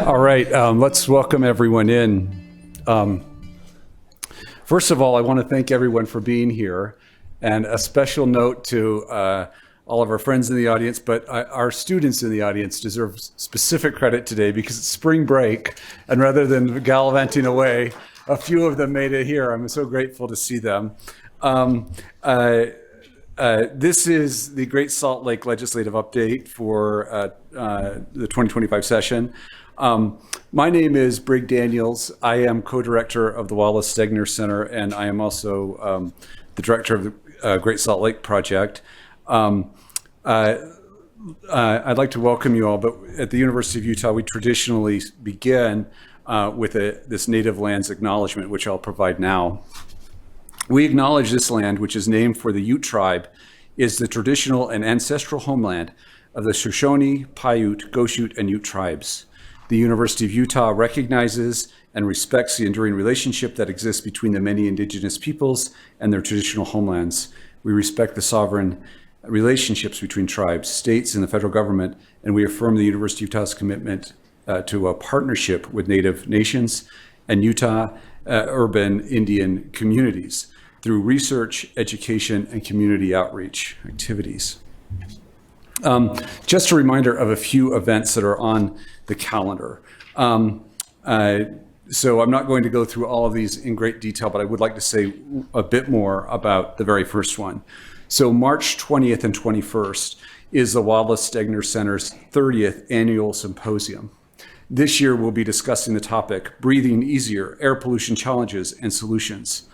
All right. Let's welcome everyone in. First of all, I want to thank everyone for being here, and a special note to all of our friends in the audience, but our students in the audience deserve specific credit today because it's spring break, and rather than gallivanting away, a few of them made it here. I'm so grateful to see them. This is the Great Salt Lake Legislative Update for the 2025 session. My name is Brig Daniels. I am co-director of the Wallace Stegner Center, and I am also the director of the Great Salt Lake Project. I'd like to welcome you all, but at the University of Utah, we traditionally begin with this native lands acknowledgement, which I'll provide now. We acknowledge this land, which is named for the Ute tribe, is the traditional and ancestral homeland of the Shoshone, Paiute, Goshute, and Ute tribes. The University of Utah recognizes and respects the enduring relationship that exists between the many indigenous peoples and their traditional homelands. We respect the sovereign relationships between tribes, states, and the federal government, and we affirm the University of Utah's commitment to a partnership with Native nations and Utah urban Indian communities through research, education, and community outreach activities. Just a reminder of a few events that are on the calendar. So I'm not going to go through all of these in great detail, but I would like to say a bit more about the very first one. So March 20th and 21st is the Wallace Stegner Center's 30th annual symposium. This year, we'll be discussing the topic, Breathing Easier, Air Pollution Challenges and Solutions.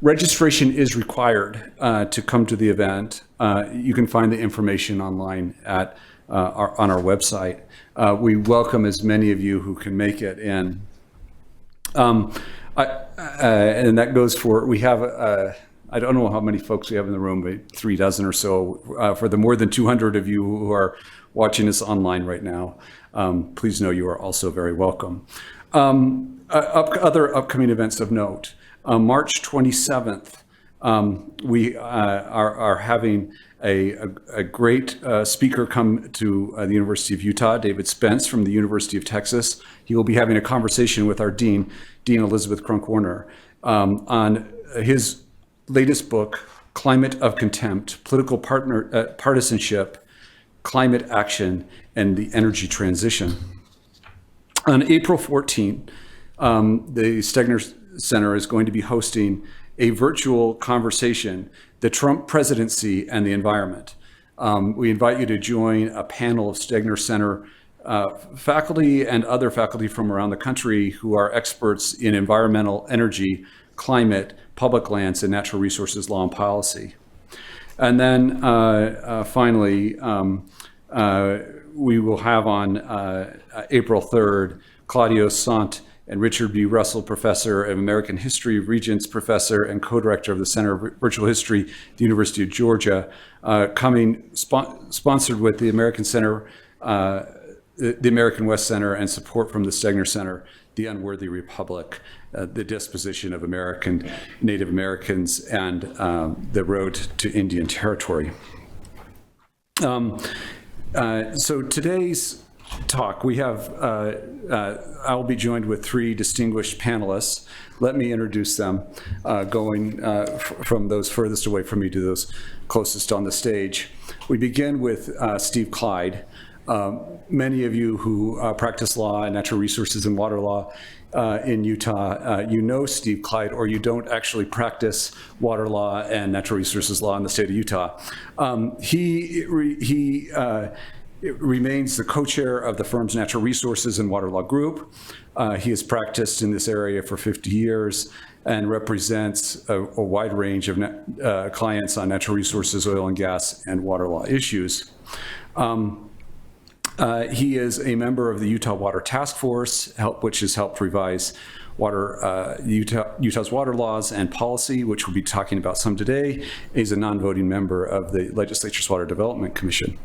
Registration is required to come to the event. You can find the information online on our website. We welcome as many of you who can make it in. And that goes for, we have, I don't know how many folks we have in the room, but 36 or so. For the more than 200 of you who are watching us online right now, please know you are also very welcome. Other upcoming events of note. March 27th, we are having a great speaker come to the University of Utah, David Spence from the University of Texas. He will be having a conversation with our Dean Elizabeth Crunk-Warner, on his latest book, Climate of Contempt, Political Partisanship, Climate Action, and the Energy Transition. On April 14th, the Stegner Center is going to be hosting a virtual conversation, The Trump Presidency and the Environment. We invite you to join a panel of Stegner Center faculty and other faculty from around the country who are experts in environmental, energy, climate, public lands, and natural resources law and policy. And then finally, we will have on April 3rd, Claudio Sant and Richard B. Russell, Professor of American History, Regents Professor, and co-director of the Center of Virtual History at the University of Georgia, coming sponsored with the American Center, the American West Center, and support from the Stegner Center, The Unworthy Republic, the Disposition of Native Americans, and the Road to Indian Territory. So today's talk, we have, I'll be joined with three distinguished panelists. Let me introduce them, going from those furthest away from me to those closest on the stage. We begin with Steve Clyde. Many of you who practice law and natural resources and water law in Utah, you know Steve Clyde, or you don't actually practice water law and natural resources law in the state of Utah. He remains the co-chair of the firm's Natural Resources and Water Law Group. He has practiced in this area for 50 years and represents a wide range of clients on natural resources, oil and gas, and water law issues. He is a member of the Utah Water Task Force, which has helped revise Utah's water laws and policy, which we'll be talking about some today. He's a non-voting member of the legislature's Water Development Commission.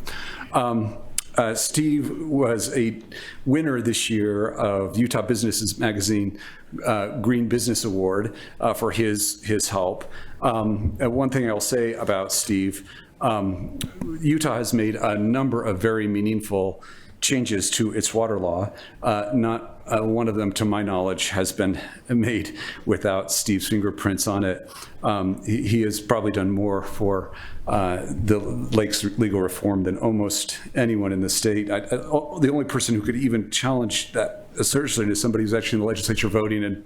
Steve was a winner this year of Utah Business Magazine Green Business Award for his help. And one thing I'll say about Steve, Utah has made a number of very meaningful changes to its water law. Not one of them, to my knowledge, has been made without Steve's fingerprints on it. He has probably done more for the lake's legal reform than almost anyone in the state. The only person who could even challenge that assertion is somebody who's actually in the legislature voting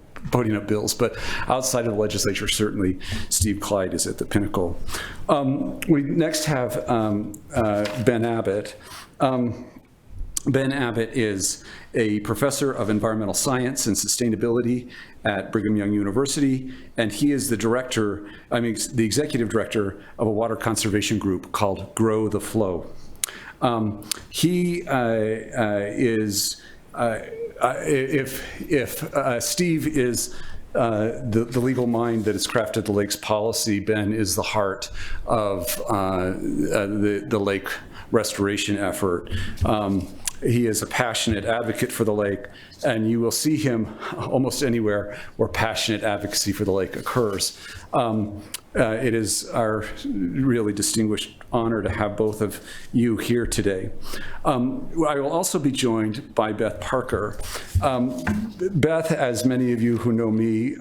up bills. But outside of the legislature, certainly Steve Clyde is at the pinnacle. We next have Ben Abbott. Ben Abbott is a professor of environmental science and sustainability at Brigham Young University, and he is the executive director of a water conservation group called Grow the Flow. He is, if Steve is the legal mind that has crafted the lake's policy, Ben is the heart of the lake restoration effort. He is a passionate advocate for the lake, and you will see him almost anywhere where passionate advocacy for the lake occurs. It is our really distinguished honor to have both of you here today. I will also be joined by Beth Parker. Beth, as many of you who know me,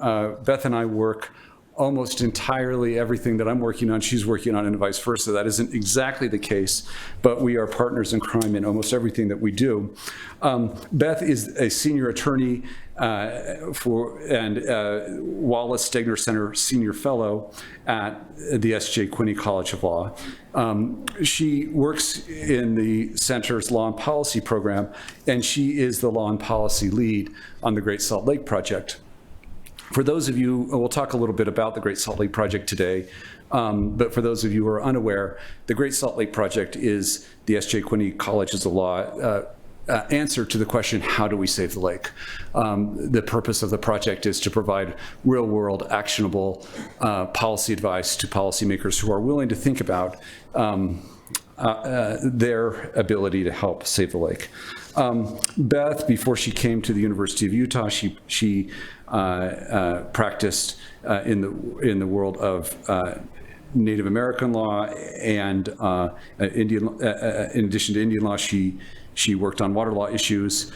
Beth and I work almost entirely everything that I'm working on, she's working on, and vice versa. That isn't exactly the case, but we are partners in crime in almost everything that we do. Beth is a senior attorney and Wallace Stegner Center senior fellow at the S.J. Quinney College of Law. She works in the center's law and policy program, and she is the law and policy lead on the Great Salt Lake Project. For those of you, we'll talk a little bit about the Great Salt Lake Project today, but for those of you who are unaware, the Great Salt Lake Project is the S.J. Quinney Colleges of Law answer to the question, how do we save the lake? The purpose of the project is to provide real-world, actionable policy advice to policymakers who are willing to think about their ability to help save the lake. Beth, before she came to the University of Utah, she practiced in the world of Native American law, and in addition to Indian law, she worked on water law issues.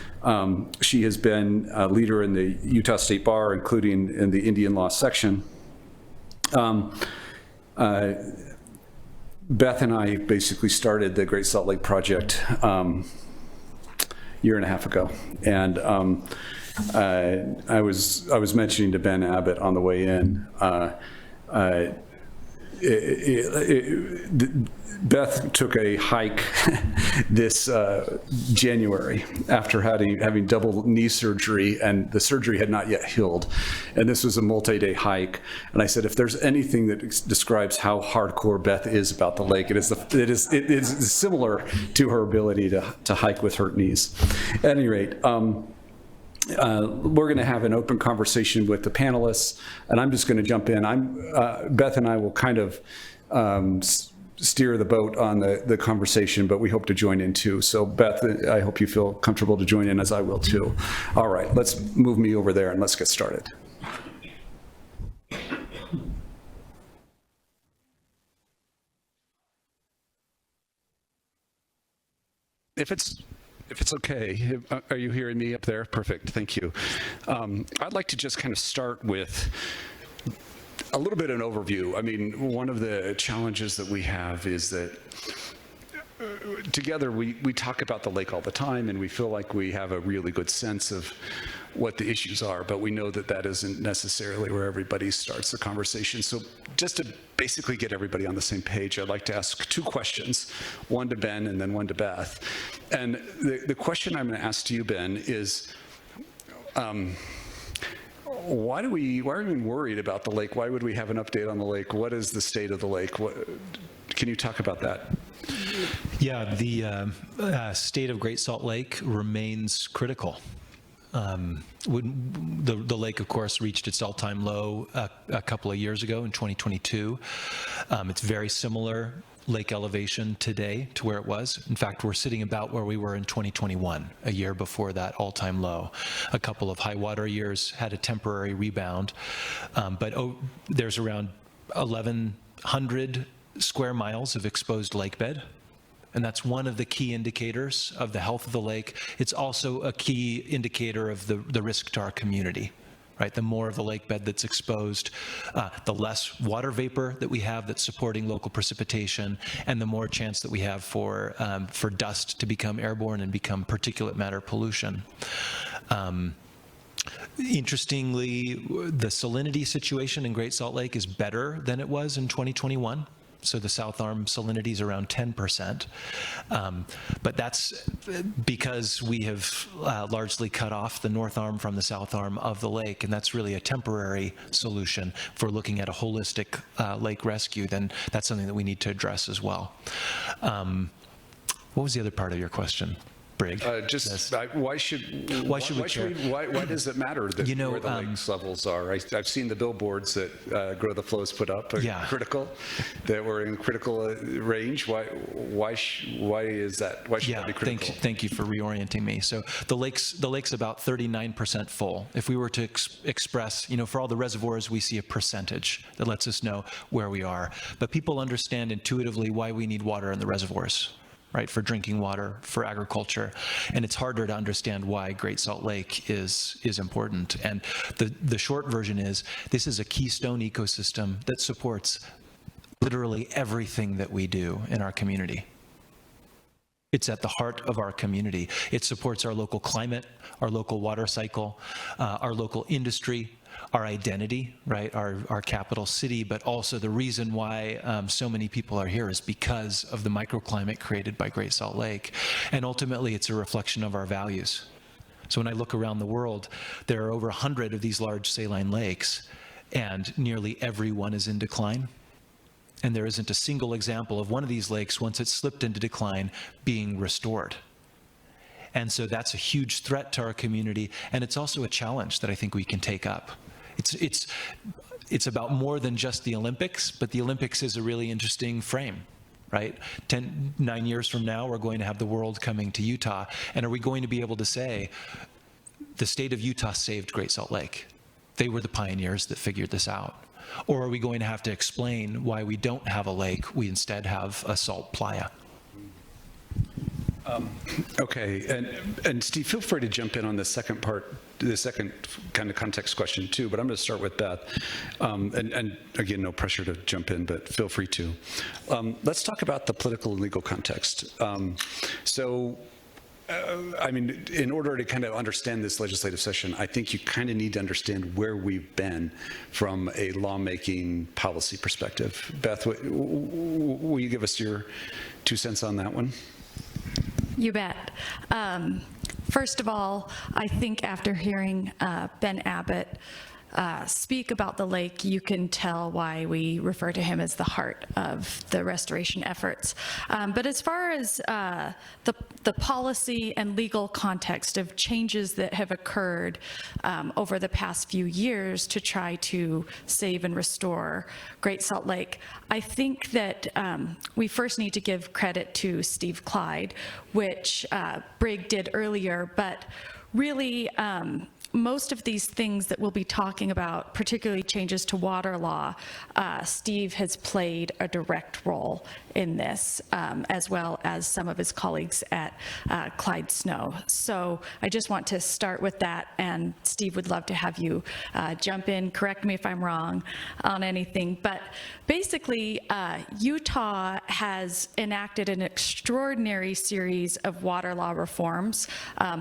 She has been a leader in the Utah State Bar, including in the Indian law section. Beth and I basically started the Great Salt Lake Project year and a half ago, and I was mentioning to Ben Abbott on the way in. Beth took a hike this January after having double knee surgery, and the surgery had not yet healed. And this was a multi-day hike. And I said, if there's anything that describes how hardcore Beth is about the lake, it is similar to her ability to hike with hurt knees. At any rate, we're going to have an open conversation with the panelists, and I'm just going to jump in. Beth and I will kind of steer the boat on the conversation, but we hope to join in too. So Beth, I hope you feel comfortable to join in, as I will too. All right, let's move me over there and let's get started. If it's okay, are you hearing me up there? Perfect, thank you. I'd like to just kind of start with a little bit of an overview. I mean, one of the challenges that we have is that together we talk about the lake all the time, and we feel like we have a really good sense of what the issues are, but we know that that isn't necessarily where everybody starts the conversation. So just to basically get everybody on the same page, I'd like to ask two questions, one to Ben and then one to Beth. And the question I'm going to ask to you, Ben, is why are we even worried about the lake? Why would we have an update on the lake? What is the state of the lake? Can you talk about that? Yeah, the state of Great Salt Lake remains critical. The lake, of course, reached its all-time low a couple of years ago in 2022. It's very similar lake elevation today to where it was. In fact, we're sitting about where we were in 2021, a year before that all-time low. A couple of high water years had a temporary rebound, but there's around 1,100 square miles of exposed lake bed. And that's one of the key indicators of the health of the lake. It's also a key indicator of the risk to our community, right? The more of the lake bed that's exposed, the less water vapor that we have that's supporting local precipitation, and the more chance that we have for dust to become airborne and become particulate matter pollution. Interestingly, the salinity situation in Great Salt Lake is better than it was in 2021. So the South Arm salinity is around 10%. But that's because we have largely cut off the North Arm from the South Arm of the lake, and that's really a temporary solution. If we're looking at a holistic lake rescue, then that's something that we need to address as well. What was the other part of your question? Brig. Why does it matter that where the lakes levels are? I've seen the billboards that Grow the Flows put up are critical, that we're in critical range. Why is that? Why should that be critical? Thank you for reorienting me. So the lake's about 39% full. If we were to express, for all the reservoirs, we see a percentage that lets us know where we are. But people understand intuitively why we need water in the reservoirs, right, for drinking water, for agriculture. And it's harder to understand why Great Salt Lake is important. And the short version is, this is a keystone ecosystem that supports literally everything that we do in our community. It's at the heart of our community. It supports our local climate, our local water cycle, our local industry, our identity, right, our capital city, but also the reason why so many people are here is because of the microclimate created by Great Salt Lake. And ultimately, it's a reflection of our values. So when I look around the world, there are over 100 of these large saline lakes, and nearly every one is in decline. And there isn't a single example of one of these lakes, once it's slipped into decline, being restored. And so that's a huge threat to our community, and it's also a challenge that I think we can take up. It's about more than just the Olympics, but the Olympics is a really interesting frame, right? 9 years from now, we're going to have the world coming to Utah, and are we going to be able to say, the state of Utah saved Great Salt Lake? They were the pioneers that figured this out. Or are we going to have to explain why we don't have a lake, we instead have a salt playa? Okay, and Steve, feel free to jump in on the second part, the second kind of context question too, but I'm going to start with Beth. And again, no pressure to jump in, but feel free to. Let's talk about the political and legal context. I mean, in order to kind of understand this legislative session, I think you kind of need to understand where we've been from a lawmaking policy perspective. Beth, will you give us your 2 cents on that one? You bet. First of all, I think after hearing Ben Abbott speak about the lake, you can tell why we refer to him as the heart of the restoration efforts. But as far as the policy and legal context of changes that have occurred over the past few years to try to save and restore Great Salt Lake, I think that we first need to give credit to Steve Clyde, which Brig did earlier, but really most of these things that we'll be talking about, particularly changes to water law, Steve has played a direct role in this, as well as some of his colleagues at Clyde Snow. So I just want to start with that, and Steve would love to have you jump in, correct me if I'm wrong on anything. But basically, Utah has enacted an extraordinary series of water law reforms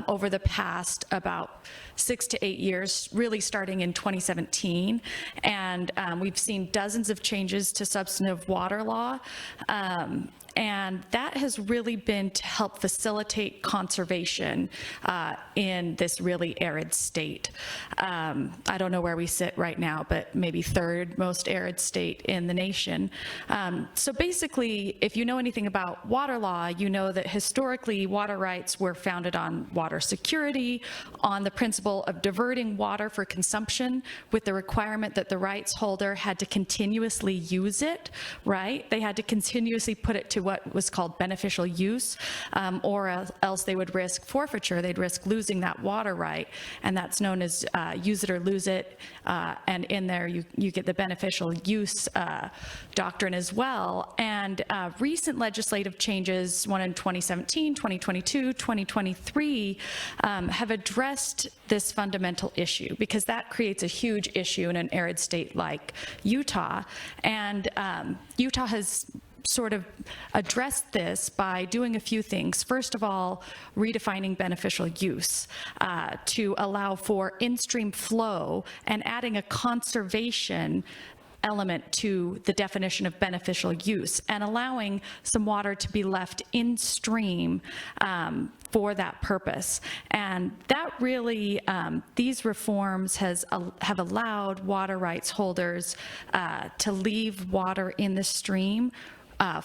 over the past about 6 to 8 years, really starting in 2017. And we've seen dozens of changes to substantive water law. And that has really been to help facilitate conservation in this really arid state. I don't know where we sit right now, but maybe third most arid state in the nation. So basically, if you know anything about water law, you know that historically water rights were founded on water security, on the principle of diverting water for consumption with the requirement that the rights holder had to continuously use it, right? They had to continuously put it to what was called beneficial use, or else they would risk forfeiture. They'd risk losing that water right, and that's known as use it or lose it, and in there you get the beneficial use doctrine as well. And recent legislative changes, one in 2017, 2022, 2023, have addressed this fundamental issue, because that creates a huge issue in an arid state like Utah. And Utah has sort of addressed this by doing a few things. First of all, redefining beneficial use to allow for in-stream flow and adding a conservation element to the definition of beneficial use, and allowing some water to be left in stream for that purpose. And that really, these reforms have allowed water rights holders to leave water in the stream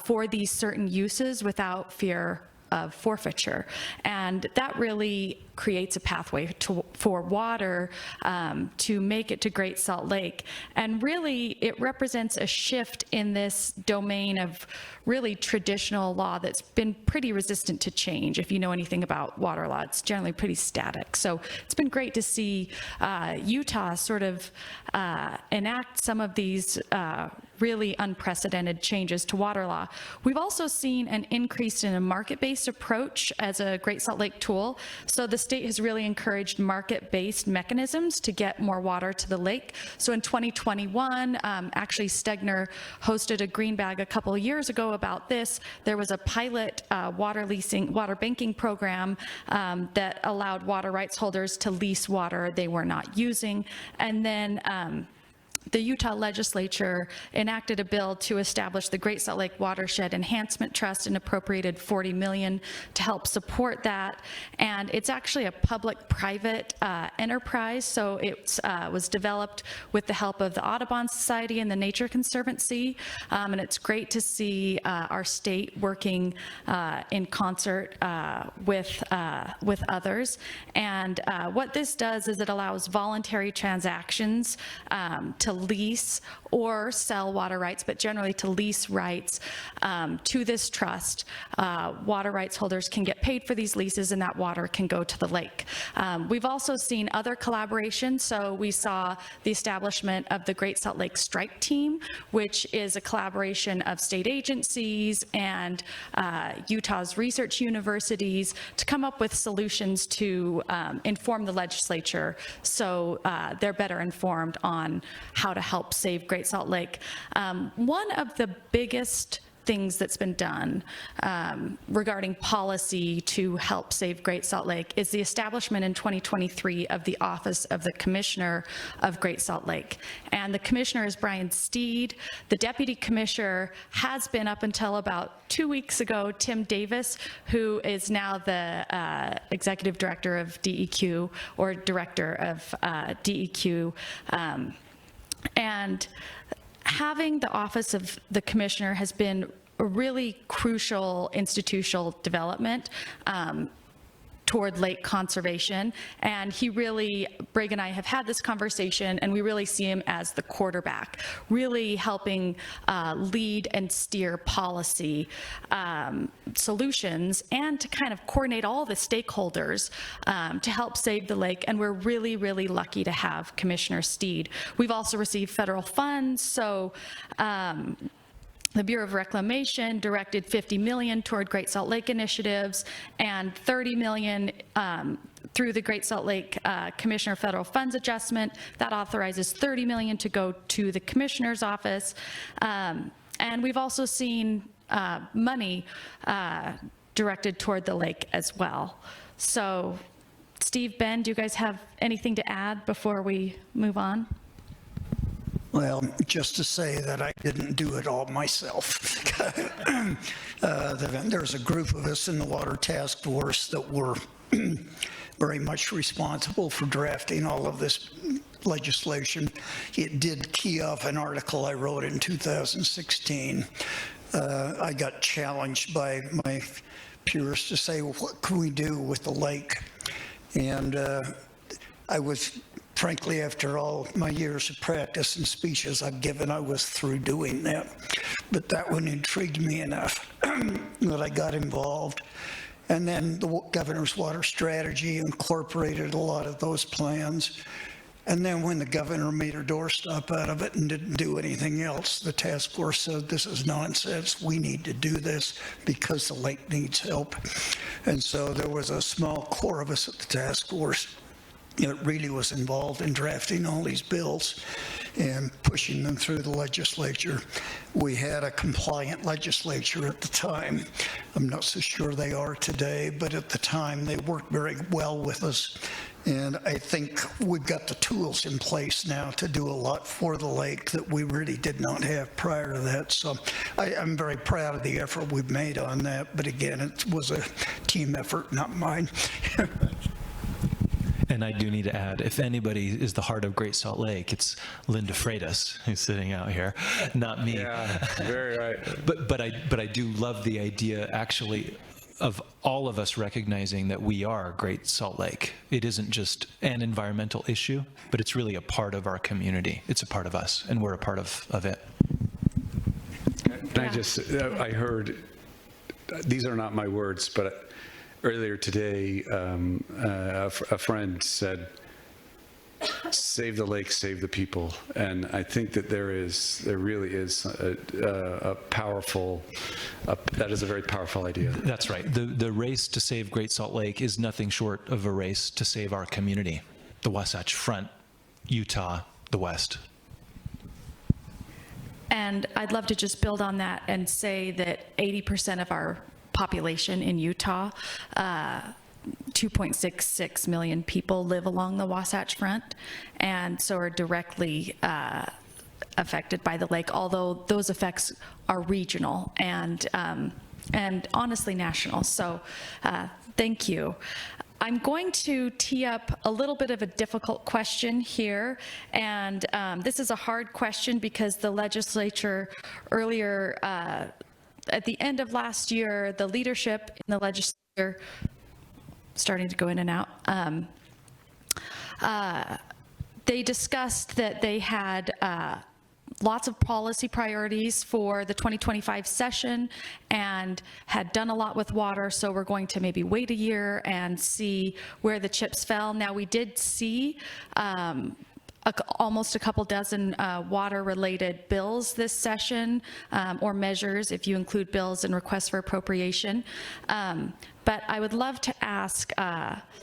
for these certain uses without fear of forfeiture. And that really creates a pathway for water to make it to Great Salt Lake. And really, it represents a shift in this domain of really traditional law that's been pretty resistant to change. If you know anything about water law, it's generally pretty static. So it's been great to see Utah sort of enact some of these really unprecedented changes to water law. We've also seen an increase in a market-based approach as a Great Salt Lake tool. So the state has really encouraged market-based mechanisms to get more water to the lake. So in 2021, actually Stegner hosted a Greenbag a couple of years ago about this. There was a pilot water banking program that allowed water rights holders to lease water they were not using. And then the Utah legislature enacted a bill to establish the Great Salt Lake Watershed Enhancement Trust and appropriated $40 million to help support that. And it's actually a public-private enterprise, so it was developed with the help of the Audubon Society and the Nature Conservancy. And it's great to see our state working in concert with others. And what this does is it allows voluntary transactions to lease or sell water rights, but generally to lease rights to this trust. Water rights holders can get paid for these leases, and that water can go to the lake. We've also seen other collaborations. So we saw the establishment of the Great Salt Lake Strike Team, which is a collaboration of state agencies and Utah's research universities to come up with solutions to inform the legislature so they're better informed on how to help save Great Salt Lake. One of the biggest things that's been done regarding policy to help save Great Salt Lake is the establishment in 2023 of the Office of the Commissioner of Great Salt Lake. And the commissioner is Brian Steed. The deputy commissioner has been, up until about 2 weeks ago, Tim Davis, who is now the executive director of DEQ, or director of DEQ. And having the Office of the Commissioner has been a really crucial institutional development toward lake conservation. And he really, Brig and I have had this conversation, and we really see him as the quarterback, really helping lead and steer policy solutions, and to kind of coordinate all the stakeholders to help save the lake. And we're really, really lucky to have Commissioner Steed. We've also received federal funds, so the Bureau of Reclamation directed $50 million toward Great Salt Lake initiatives, and $30 million through the Great Salt Lake Commissioner Federal Funds Adjustment. That authorizes $30 million to go to the Commissioner's office. And we've also seen money directed toward the lake as well. So, Steve, Ben, do you guys have anything to add before we move on? Well, just to say that I didn't do it all myself. There's a group of us in the Water Task Force that were very much responsible for drafting all of this legislation. It did key off an article I wrote in 2016. I got challenged by my peers to say, well, what can we do with the lake? And I was, frankly, after all my years of practice and speeches I've given, I was through doing that. But that one intrigued me enough that I got involved. And then the governor's water strategy incorporated a lot of those plans. And then when the governor made her doorstop out of it and didn't do anything else, the task force said, this is nonsense. We need to do this because the lake needs help. And so there was a small core of us at the task force that really was involved in drafting all these bills and pushing them through the legislature. We had a compliant legislature at the time. I'm not so sure they are today, but at the time they worked very well with us. And I think we've got the tools in place now to do a lot for the lake that we really did not have prior to that. So I'm very proud of the effort we've made on that. But again, it was a team effort, not mine. And I do need to add, if anybody is the heart of Great Salt Lake, it's Linda Freitas, who's sitting out here, not me. Yeah, very right. But I do love the idea, actually, of all of us recognizing that we are Great Salt Lake. It isn't just an environmental issue, but it's really a part of our community. It's a part of us, and we're a part of it. And I heard, these are not my words, but earlier today, a friend said, save the lake, save the people. And I think that there really is a powerful, that is a very powerful idea. That's right. The race to save Great Salt Lake is nothing short of a race to save our community, the Wasatch Front, Utah, the West. And I'd love to just build on that and say that 80% of our population in Utah, 2.66 million people live along the Wasatch Front, and so are directly affected by the lake, although those effects are regional and honestly national. So thank you. I'm going to tee up a little bit of a difficult question here, and this is a hard question because the legislature earlier at the end of last year, the leadership in the legislature, starting to go in and out, they discussed that they had lots of policy priorities for the 2025 session and had done a lot with water, so we're going to maybe wait a year and see where the chips fell. Now, we did see almost a couple dozen water-related bills this session, or measures if you include bills and requests for appropriation. But I would love to ask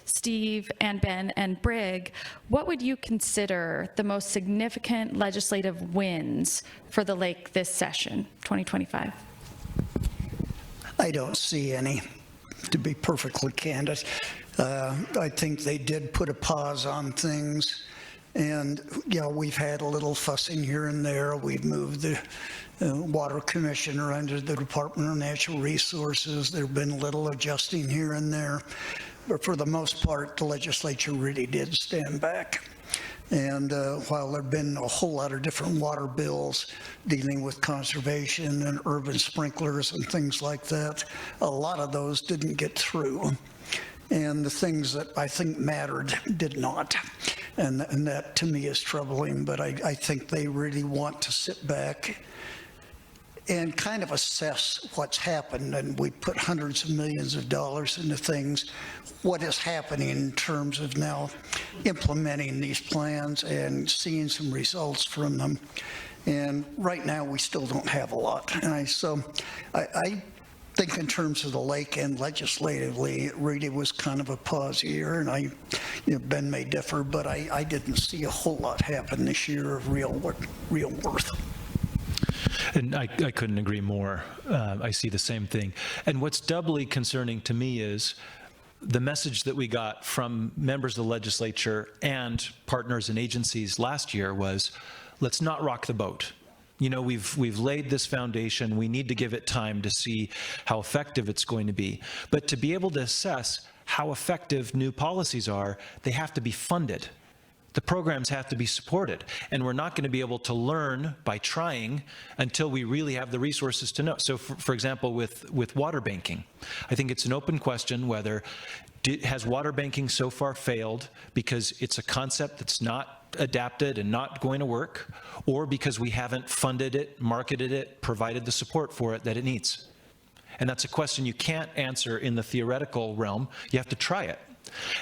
Steve and Ben and Brig, what would you consider the most significant legislative wins for the lake this session, 2025? I don't see any, to be perfectly candid. I think they did put a pause on things. And, we've had a little fussing here and there. We've moved the water commissioner under the Department of Natural Resources. There have been a little adjusting here and there. But for the most part, the legislature really did stand back. And while there have been a whole lot of different water bills dealing with conservation and urban sprinklers and things like that, a lot of those didn't get through. And the things that I think mattered did not. And that to me is troubling, but I think they really want to sit back and kind of assess what's happened. And we put hundreds of millions of dollars into things. What is happening in terms of now implementing these plans and seeing some results from them. And right now we still don't have a lot. And I think in terms of the lake and legislatively, it really was kind of a pause year, and Ben may differ, but I didn't see a whole lot happen this year of real worth. And I couldn't agree more. I see the same thing. And what's doubly concerning to me is the message that we got from members of the legislature and partners and agencies last year was, let's not rock the boat. You know, we've laid this foundation. We need to give it time to see how effective it's going to be. But to be able to assess how effective new policies are, they have to be funded. The programs have to be supported, and we're not going to be able to learn by trying until we really have the resources to know. So, for example, with water banking, I think it's an open question whether has water banking so far failed because it's a concept that's not adapted and not going to work, or because we haven't funded it, marketed it, provided the support for it that it needs. And that's a question you can't answer in the theoretical realm. You have to try it.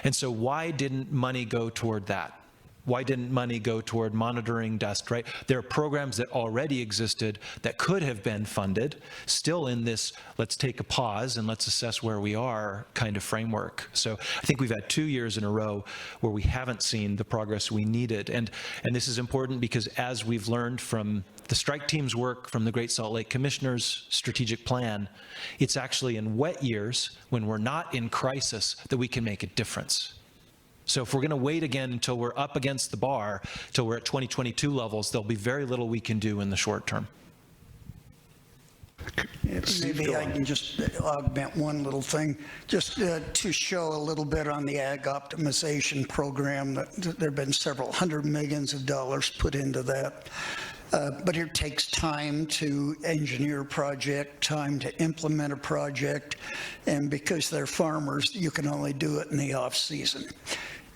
And so why didn't money go toward that? Why didn't money go toward monitoring dust, right? There are programs that already existed that could have been funded, still in this let's take a pause and let's assess where we are kind of framework. So I think we've had 2 years in a row where we haven't seen the progress we needed. And this is important because as we've learned from the strike team's work, from the Great Salt Lake Commissioner's strategic plan, it's actually in wet years when we're not in crisis that we can make a difference. So if we're going to wait again until we're up against the bar, till we're at 2022 levels, there'll be very little we can do in the short term. Maybe I can just augment one little thing, just to show a little bit on the ag optimization program. That there have been several hundred millions of dollars put into that. But it takes time to engineer a project, time to implement a project, and because they're farmers, you can only do it in the off-season.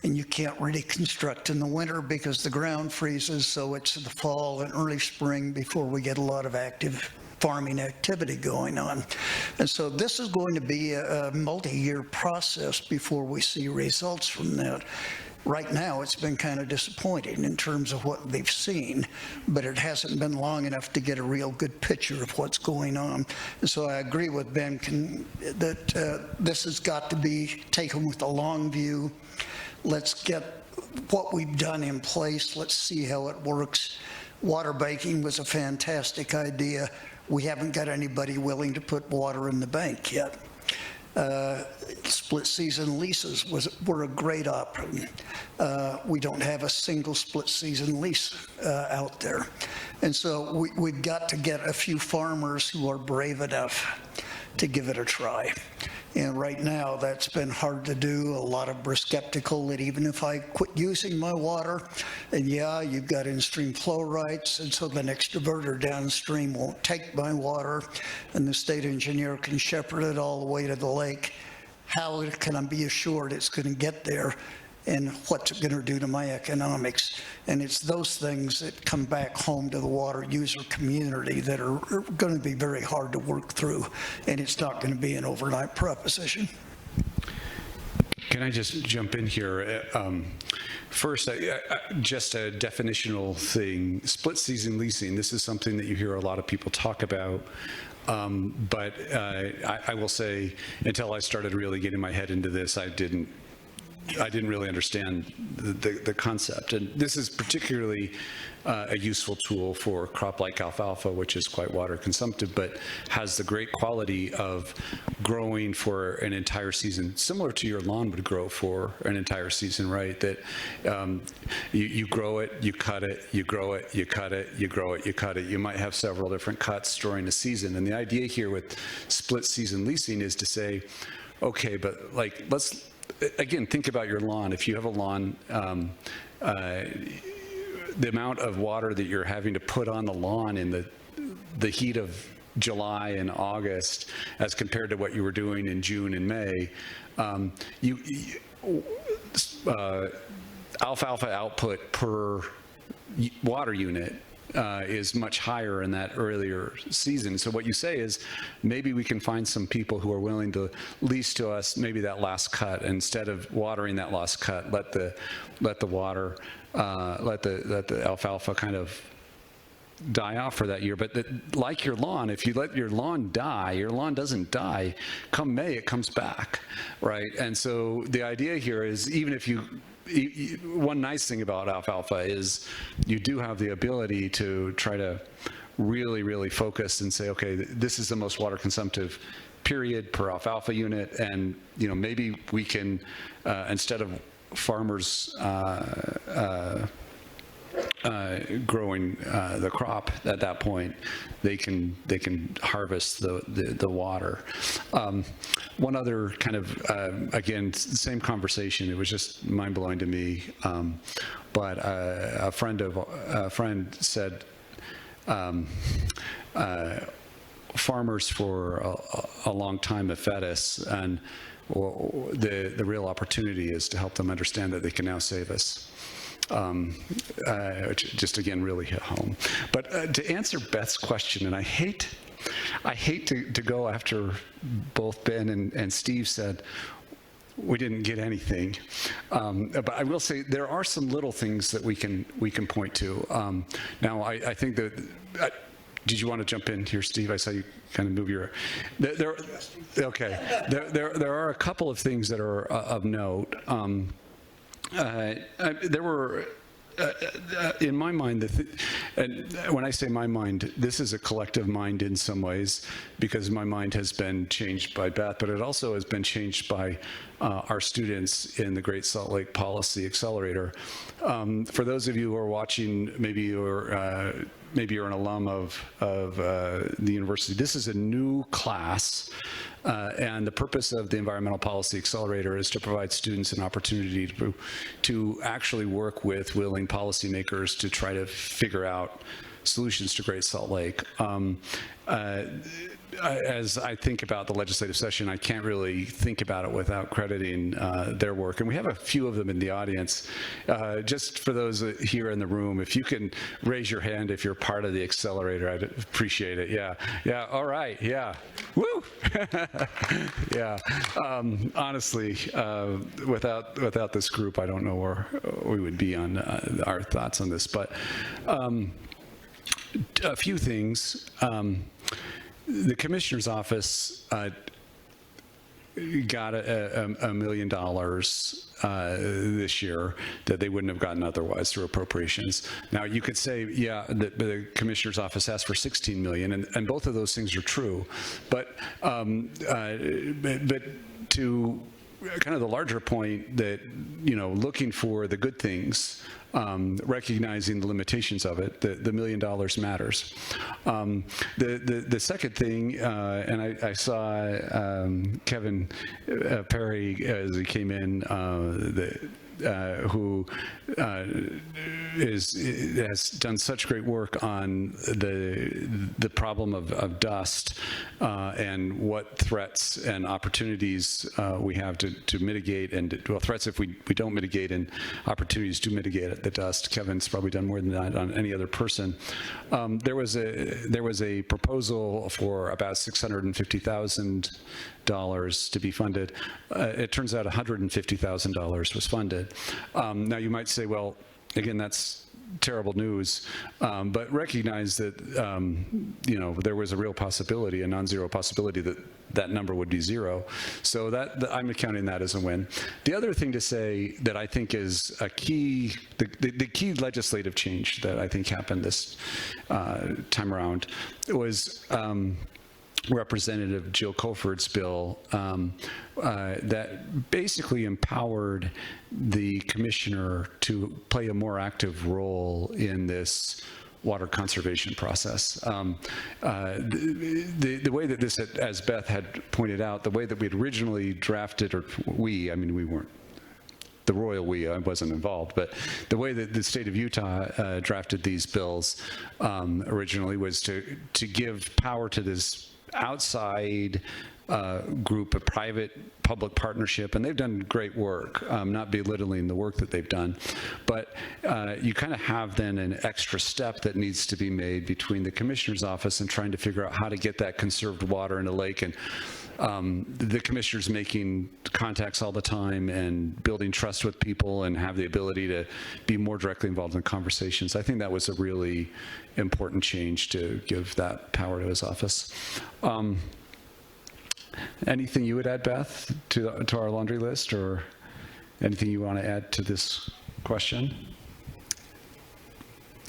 And you can't really construct in the winter because the ground freezes, so it's the fall and early spring before we get a lot of active farming activity going on. And so this is going to be a multi-year process before we see results from that. Right now, it's been kind of disappointing in terms of what they've seen, but it hasn't been long enough to get a real good picture of what's going on. And so I agree with Ben that this has got to be taken with a long view. Let's get what we've done in place. Let's see how it works. Water banking was a fantastic idea. We haven't got anybody willing to put water in the bank yet. Split season leases were a great option. We don't have a single split season lease out there. And so we've got to get a few farmers who are brave enough to give it a try. And right now, that's been hard to do. A lot of are skeptical that even if I quit using my water, and yeah, you've got in-stream flow rights, and so the next diverter downstream won't take my water, and the state engineer can shepherd it all the way to the lake. How can I be assured it's going to get there? And what's it going to do to my economics? And it's those things that come back home to the water user community that are going to be very hard to work through, and it's not going to be an overnight proposition. Can I just jump in here? First, just a definitional thing. Split season leasing, this is something that you hear a lot of people talk about. But I will say, until I started really getting my head into this, I didn't really understand the concept. And this is particularly a useful tool for a crop like alfalfa, which is quite water consumptive, but has the great quality of growing for an entire season, similar to your lawn would grow for an entire season, right? That you grow it, you cut it, you grow it, you cut it, you grow it, you cut it. You might have several different cuts during a season. And the idea here with split season leasing is to say, okay, but like, let's, again, think about your lawn. If you have a lawn, the amount of water that you're having to put on the lawn in the heat of July and August as compared to what you were doing in June and May, alfalfa output per water unit is much higher in that earlier season. So what you say is, maybe we can find some people who are willing to lease to us maybe that last cut. Instead of watering that last cut, let the alfalfa kind of die off for that year. But like your lawn, if you let your lawn die, your lawn doesn't die. Come May, it comes back, right? And so the idea here is, even if one nice thing about alfalfa is you do have the ability to try to really, really focus and say, okay, this is the most water consumptive period per alfalfa unit, and maybe we can, instead of farmers growing the crop at that point, they can harvest the water. One other kind of again, same conversation. It was just mind blowing to me. But a friend said, farmers for a long time have fed us, and the real opportunity is to help them understand that they can now save us. Which just again really hit home. But to answer Beth's question, and I hate to go after both Ben and Steve said we didn't get anything, but I will say there are some little things that we can point to. Now I think that. Did you want to jump in here, Steve? I saw you kind of move your. Okay. There are a couple of things that are of note. There were, in my mind, and when I say my mind, this is a collective mind in some ways, because my mind has been changed by Beth, but it also has been changed by our students in the Great Salt Lake Policy Accelerator. For those of you who are watching, maybe you're an alum of the university. This is a new class, and the purpose of the Environmental Policy Accelerator is to provide students an opportunity to actually work with willing policymakers to try to figure out solutions to Great Salt Lake. As I think about the legislative session, I can't really think about it without crediting their work. And we have a few of them in the audience. Just for those here in the room, if you can raise your hand if you're part of the accelerator, I'd appreciate it. Yeah, all right, yeah. Woo! Yeah, honestly, without this group, I don't know where we would be on our thoughts on this. But a few things. The commissioner's office got $1 million this year that they wouldn't have gotten otherwise through appropriations. Now you could say, yeah, the commissioner's office asked for $16 million, and both of those things are true, but to kind of the larger point that, looking for the good things, recognizing the limitations of it, the $1 million matters. The second thing, and I saw Kevin Perry as he came in, who has done such great work on the problem of dust and what threats and opportunities we have to mitigate, and threats if we don't mitigate, and opportunities to mitigate the dust. Kevin's probably done more than that on any other person. There was a proposal for about $650,000 to be funded. It turns out $150,000 was funded. Now you might say, well, again, that's terrible news, but recognize that there was a real possibility, a non-zero possibility, that number would be zero. So I'm accounting that as a win. The other thing to say that I think is a key, the key legislative change that I think happened this time around was Representative Jill Colford's bill that basically empowered the commissioner to play a more active role in this water conservation process. The way that this, as Beth had pointed out, the way that we had originally drafted, or we weren't the royal we, I wasn't involved, but the way that the state of Utah drafted these bills originally was to give power to this outside group, a private-public partnership, and they've done great work, not belittling the work that they've done. But you kind of have then an extra step that needs to be made between the commissioner's office and trying to figure out how to get that conserved water in a lake. And the commissioner's making contacts all the time and building trust with people and have the ability to be more directly involved in conversations. I think that was a really important change to give that power to his office. Anything you would add, Beth, to our laundry list, or anything you want to add to this question?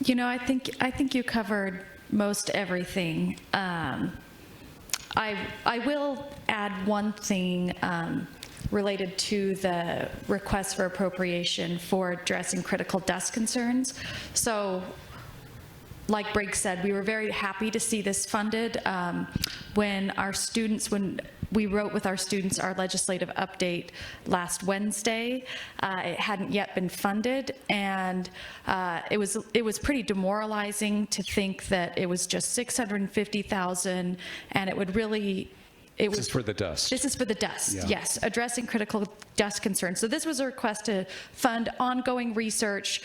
I think you covered most everything. I will add one thing. related to the request for appropriation for addressing critical dust concerns. So, like Briggs said, we were very happy to see this funded. When we wrote with our students our legislative update last Wednesday, it hadn't yet been funded, and it was pretty demoralizing to think that it was just $650,000, and it would really. This is for the dust. This is for the dust, Yeah. yes, addressing critical dust concerns. So this was a request to fund ongoing research,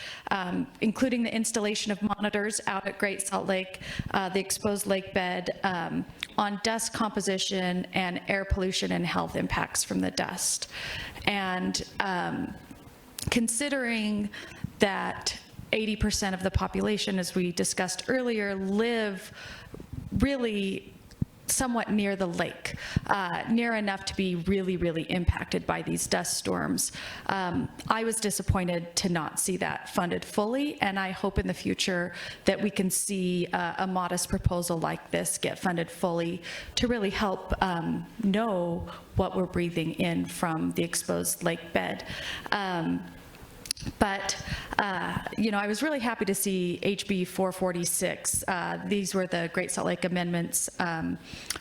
including the installation of monitors out at Great Salt Lake, the exposed lake bed, on dust composition and air pollution and health impacts from the dust. And considering that 80% of the population, as we discussed earlier, live really somewhat near the lake, near enough to be really, really impacted by these dust storms. I was disappointed to not see that funded fully, and I hope in the future that we can see a modest proposal like this get funded fully to really help know what we're breathing in from the exposed lake bed. But, I was really happy to see HB 446. These were the Great Salt Lake amendments,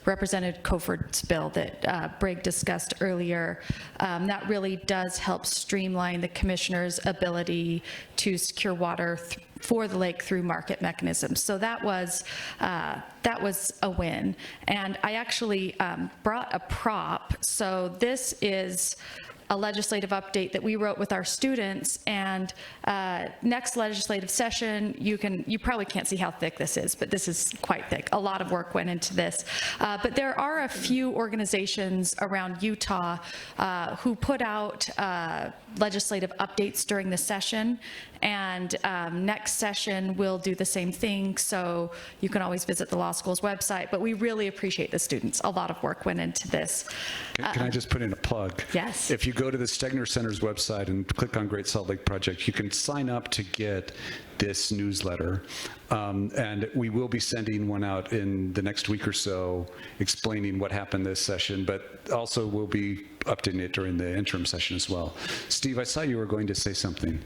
Representative Coford's bill that Briggs discussed earlier. That really does help streamline the commissioner's ability to secure water for the lake through market mechanisms. So that was a win. And I actually brought a prop. So this is a legislative update that we wrote with our students, and next legislative session, you probably can't see how thick this is, but this is quite thick. A lot of work went into this. But there are a few organizations around Utah who put out legislative updates during the session, and next session we'll do the same thing, so you can always visit the law school's website, but we really appreciate the students. A lot of work went into this. Can I just put in a plug? Yes. If you go to the Stegner Center's website and click on Great Salt Lake Project, you can sign up to get this newsletter. And we will be sending one out in the next week or so explaining what happened this session, but also we'll be updating it during the interim session as well. Steve, I saw you were going to say something.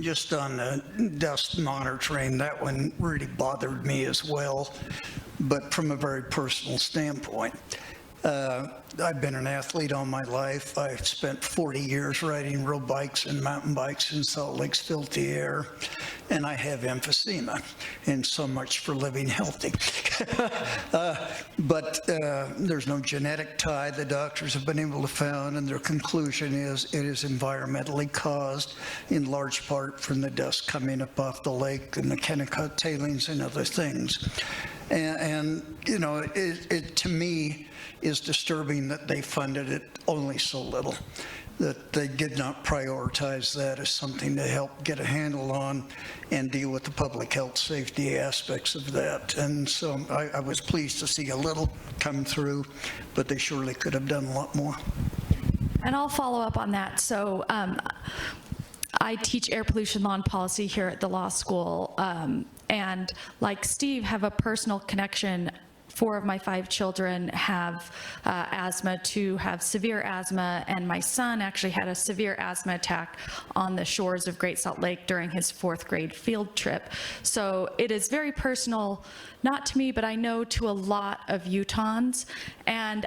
Just on the dust monitoring, that one really bothered me as well, but from a very personal standpoint. I've been an athlete all my life. I've spent 40 years riding road bikes and mountain bikes in Salt Lake's filthy air, and I have emphysema, and so much for living healthy. But there's no genetic tie the doctors have been able to find, and their conclusion is it is environmentally caused in large part from the dust coming up off the lake and the Kennecott tailings and other things. And it to me is disturbing that they funded it only so little, that they did not prioritize that as something to help get a handle on and deal with the public health safety aspects of that. And so I was pleased to see a little come through, but they surely could have done a lot more. And I'll follow up on that. So I teach air pollution law and policy here at the law school, and like Steve, have a personal connection. 4 of my 5 children have asthma, 2 have severe asthma, and my son actually had a severe asthma attack on the shores of Great Salt Lake during his 4th grade field trip. So it is very personal, not to me, but I know to a lot of Utahns. And,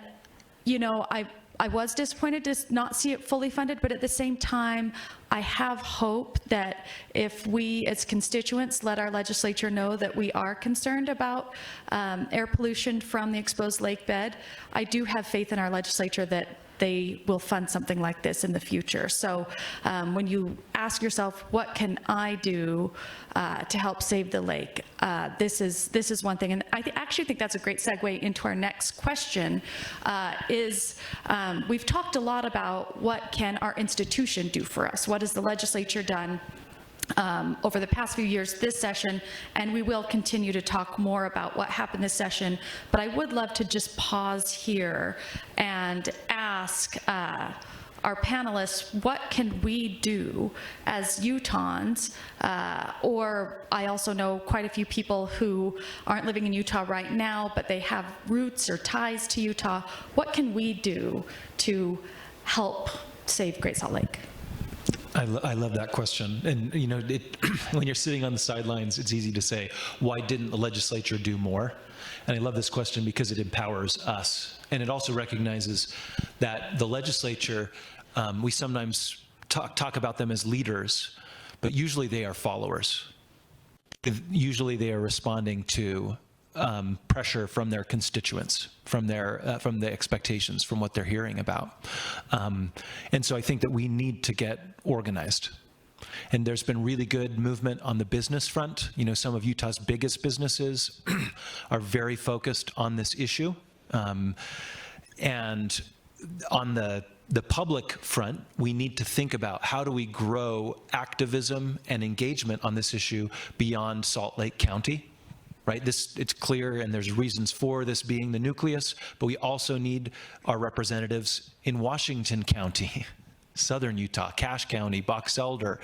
I was disappointed to not see it fully funded, but at the same time, I have hope that if we as constituents let our legislature know that we are concerned about air pollution from the exposed lake bed, I do have faith in our legislature that they will fund something like this in the future. So when you ask yourself, what can I do to help save the lake? This is one thing. And I actually think that's a great segue into our next question, we've talked a lot about what can our institution do for us? What has the legislature done over the past few years this session, and we will continue to talk more about what happened this session, but I would love to just pause here and ask our panelists, what can we do as Utahns, or I also know quite a few people who aren't living in Utah right now, but they have roots or ties to Utah. What can we do to help save Great Salt Lake? I love that question. And, you know, when you're sitting on the sidelines, it's easy to say, why didn't the legislature do more? And I love this question because it empowers us. And it also recognizes that the legislature, we sometimes talk about them as leaders, but usually they are followers. Usually they are responding to pressure from their constituents, from the expectations, from what they're hearing about. And so I think that we need to get organized. And there's been really good movement on the business front. You know, some of Utah's biggest businesses are very focused on this issue. And on the public front, we need to think about how do we grow activism and engagement on this issue beyond Salt Lake County. Right? It's clear, and there's reasons for this being the nucleus, but we also need our representatives in Washington County, Southern Utah, Cache County, Box Elder,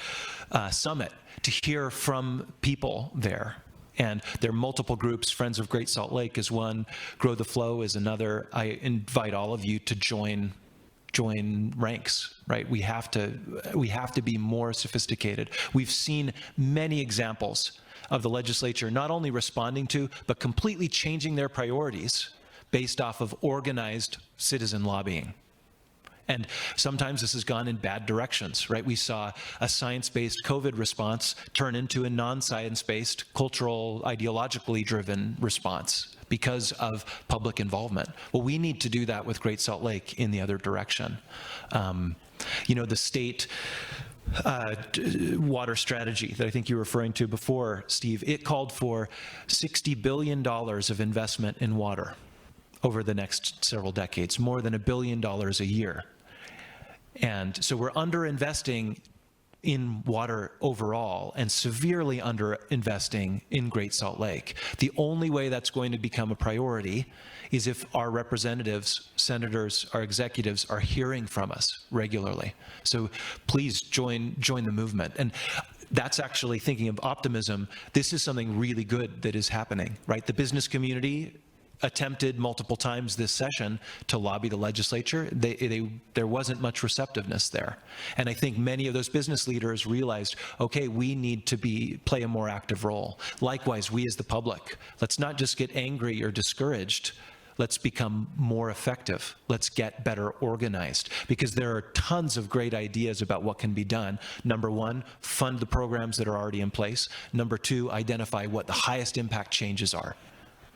Summit, to hear from people there. And there are multiple groups. Friends of Great Salt Lake is one. Grow the Flow is another. I invite all of you to join ranks, right? We have to be more sophisticated. We've seen many examples of the legislature not only responding to, but completely changing their priorities based off of organized citizen lobbying. And sometimes this has gone in bad directions, right? We saw a science-based COVID response turn into a non-science-based, cultural, ideologically driven response because of public involvement. Well, we need to do that with Great Salt Lake in the other direction. You know, the state water strategy that I think you were referring to before, Steve, it called for $60 billion of investment in water over the next several decades, more than $1 billion a year. And so we're underinvesting in water overall and severely underinvesting in Great Salt Lake. The only way that's going to become a priority is if our representatives, senators, our executives are hearing from us regularly. So please join the movement. And that's actually, thinking of optimism, this is something really good that is happening, right? The business community attempted multiple times this session to lobby the legislature. There wasn't much receptiveness there. And I think many of those business leaders realized, okay, we need to play a more active role. Likewise, we as the public, let's not just get angry or discouraged. Let's become more effective. Let's get better organized, because there are tons of great ideas about what can be done. Number one, fund the programs that are already in place. Number two, identify what the highest impact changes are.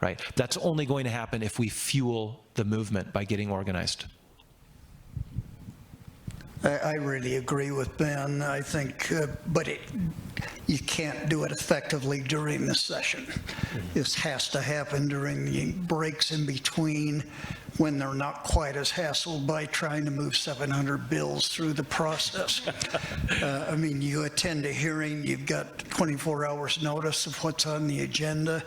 Right? That's only going to happen if we fuel the movement by getting organized. I really agree with Ben. I think, but you can't do it effectively during the session. This has to happen during the breaks in between, when they're not quite as hassled by trying to move 700 bills through the process. I mean, you attend a hearing, you've got 24 hours notice of what's on the agenda.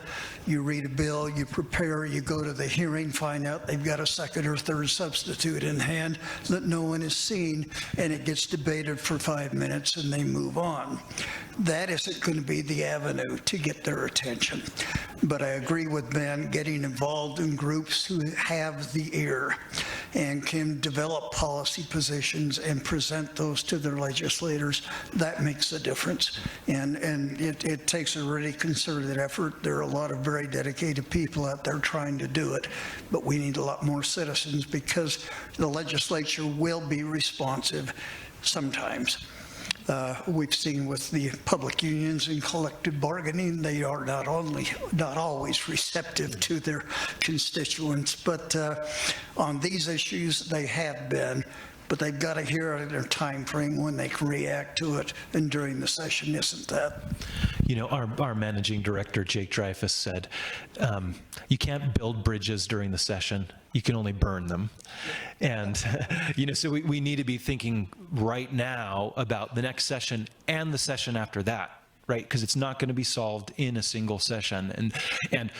You read a bill, you prepare, you go to the hearing, find out they've got a second or third substitute in hand that no one has seen, and it gets debated for 5 minutes and they move on. That isn't going to be the avenue to get their attention. But I agree with Ben, getting involved in groups who have the ear and can develop policy positions and present those to their legislators, that makes a difference. And it takes a really concerted effort. There are a lot of very dedicated people out there trying to do it, but we need a lot more citizens, because the legislature will be responsive sometimes. We've seen with the public unions and collective bargaining, they are not always receptive to their constituents, but on these issues they have been. But they've got to hear it in their time frame when they can react to it, and during the session isn't that. You know, our managing director, Jake Dreyfus, said, you can't build bridges during the session, you can only burn them. And, you know, so we need to be thinking right now about the next session and the session after that, right? Because it's not going to be solved in a single session. And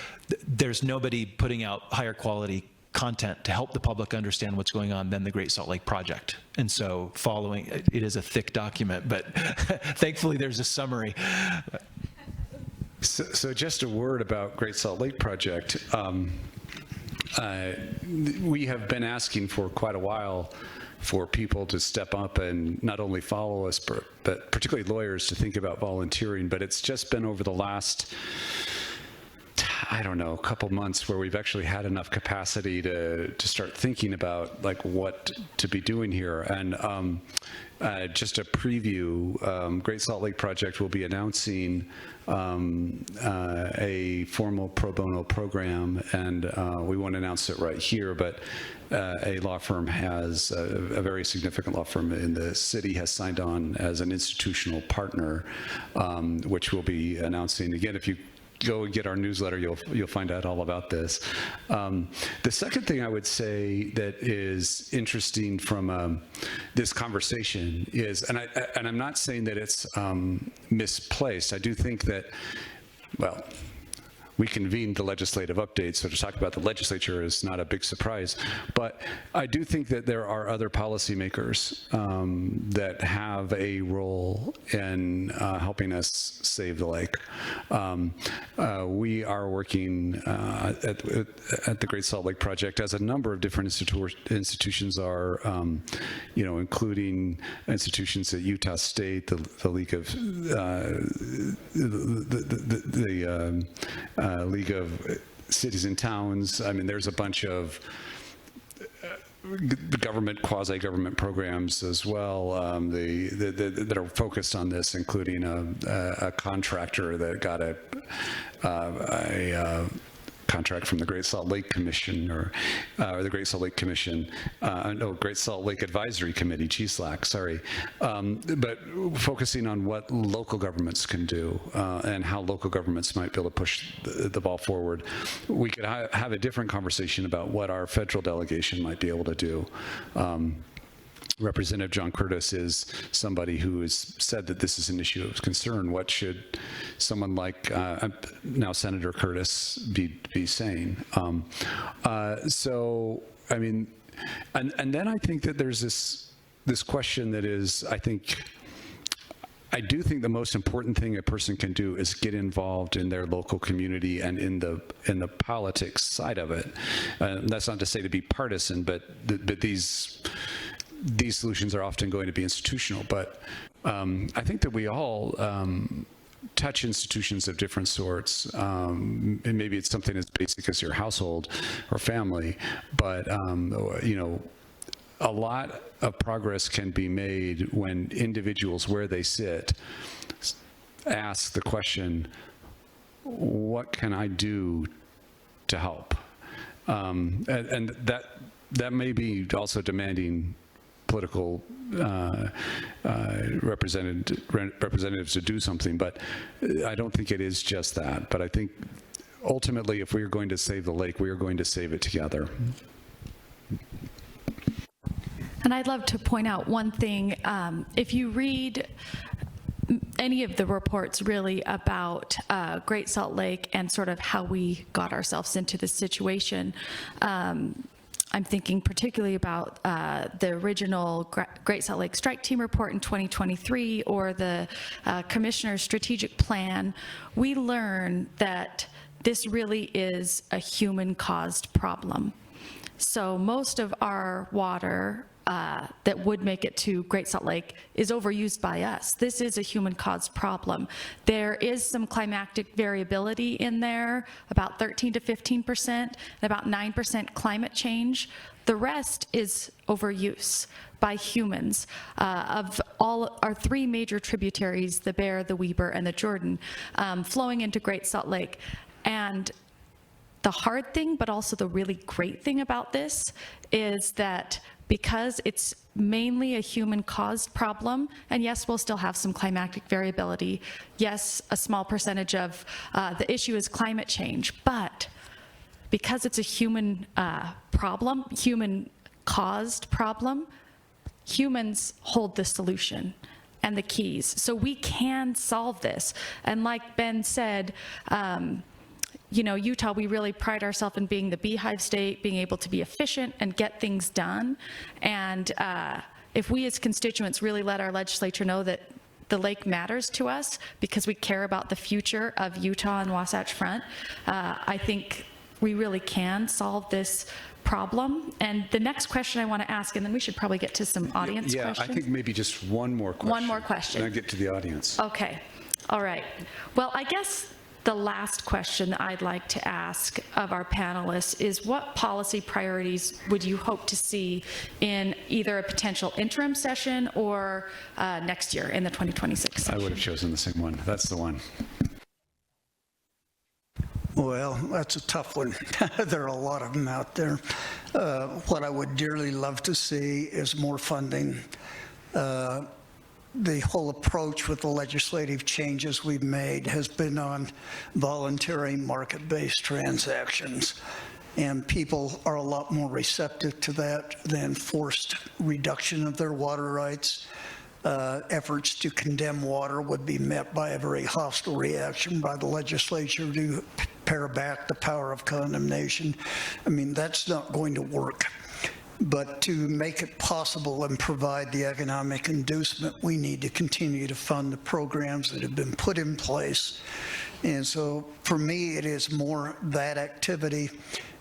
there's nobody putting out higher quality content to help the public understand what's going on than the Great Salt Lake Project. And so following, it is a thick document, but thankfully there's a summary. So just a word about Great Salt Lake Project. We have been asking for quite a while for people to step up and not only follow us, but particularly lawyers to think about volunteering. But it's just been over the last, I don't know, a couple months where we've actually had enough capacity to start thinking about like what to be doing here. And just a preview, Great Salt Lake Project will be announcing a formal pro bono program, and we won't announce it right here, but a law firm has, a very significant law firm in the city has signed on as an institutional partner, which we'll be announcing. Again, if you go and get our newsletter, you'll find out all about this. The second thing I would say that is interesting from this conversation is, and I'm not saying that it's misplaced. I do think that, well, we convened the legislative update, so to talk about the legislature is not a big surprise. But I do think that there are other policymakers that have a role in helping us save the lake. We are working at the Great Salt Lake Project, as a number of different institutions are, including institutions at Utah State, the League of League of Cities and Towns. I mean, there's a bunch of government, quasi-government programs as well that are focused on this, including a contractor that got a contract from the Great Salt Lake Commission, or the Great Salt Lake Commission, Great Salt Lake Advisory Committee, GSLAC, sorry, but focusing on what local governments can do and how local governments might be able to push the ball forward. We could have a different conversation about what our federal delegation might be able to do. Representative John Curtis is somebody who has said that this is an issue of concern. What should someone like now Senator Curtis be saying? So, I mean, and then I think that there's this question that is, I do think the most important thing a person can do is get involved in their local community and in the politics side of it. That's not to say to be partisan, but these solutions are often going to be institutional, but I think that we all touch institutions of different sorts, and maybe it's something as basic as your household or family, but a lot of progress can be made when individuals where they sit ask the question, what can I do to help? And that may be also demanding political representatives to do something, but I don't think it is just that. But I think ultimately, if we are going to save the lake, we are going to save it together. And I'd love to point out one thing. If you read any of the reports really about Great Salt Lake and sort of how we got ourselves into this situation, I'm thinking particularly about the original Great Salt Lake Strike Team report in 2023 or the Commissioner's strategic plan. We learn that this really is a human-caused problem. So most of our water that would make it to Great Salt Lake is overused by us. This is a human-caused problem. There is some climatic variability in there, about 13 to 15%, and about 9% climate change. The rest is overuse by humans of all our three major tributaries, the Bear, the Weber, and the Jordan, flowing into Great Salt Lake. And the hard thing, but also the really great thing about this is that because it's mainly a human-caused problem, and yes, we'll still have some climatic variability. Yes, a small percentage of the issue is climate change, but because it's a human problem, human-caused problem, humans hold the solution and the keys. So we can solve this. And like Ben said, Utah, we really pride ourselves in being the beehive state, being able to be efficient and get things done. And if we as constituents really let our legislature know that the lake matters to us because we care about the future of Utah and Wasatch Front, I think we really can solve this problem. And the next question I want to ask, and then we should probably get to some audience questions. I think maybe just one more question. One more question. And I get to the audience. Okay, all right. Well, I guess the last question that I'd like to ask of our panelists is, what policy priorities would you hope to see in either a potential interim session or next year in the 2026 session? I would have chosen the same one. That's the one. Well, that's a tough one. There are a lot of them out there. What I would dearly love to see is more funding. The whole approach with the legislative changes we've made has been on voluntary market-based transactions. And people are a lot more receptive to that than forced reduction of their water rights. Efforts to condemn water would be met by a very hostile reaction by the legislature to pare back the power of condemnation. I mean, that's not going to work. But to make it possible and provide the economic inducement, we need to continue to fund the programs that have been put in place. And so for me, it is more that activity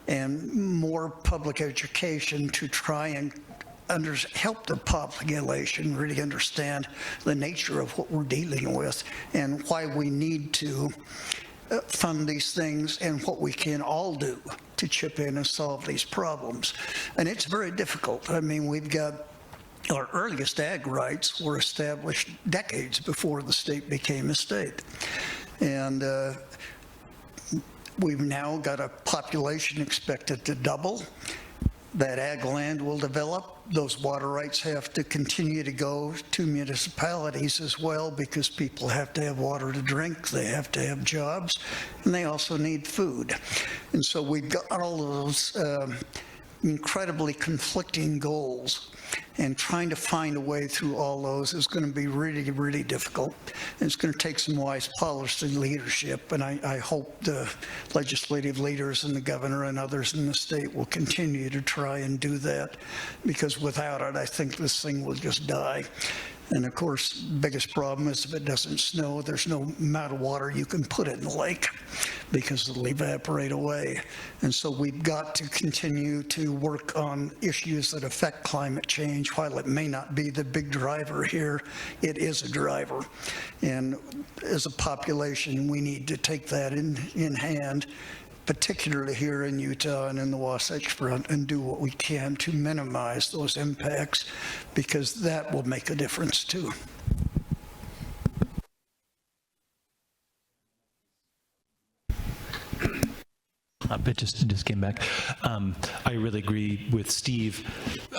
and more public education to try and help the population really understand the nature of what we're dealing with and why we need to fund these things and what we can all do to chip in and solve these problems. And it's very difficult. I mean, we've got our earliest ag rights were established decades before the state became a state. And we've now got a population expected to double. That ag land will develop. Those water rights have to continue to go to municipalities as well, because people have to have water to drink, they have to have jobs, and they also need food. And so we've got all of those incredibly conflicting goals, and trying to find a way through all those is going to be really, really difficult. And it's going to take some wise policy leadership, and I hope the legislative leaders and the governor and others in the state will continue to try and do that, because without it, I think this thing will just die. And of course, biggest problem is if it doesn't snow, there's no amount of water you can put in the lake because it'll evaporate away. And so we've got to continue to work on issues that affect climate change. While it may not be the big driver here, it is a driver. And as a population, we need to take that in hand, particularly here in Utah and in the Wasatch Front, and do what we can to minimize those impacts, because that will make a difference too. But just came back. I really agree with Steve.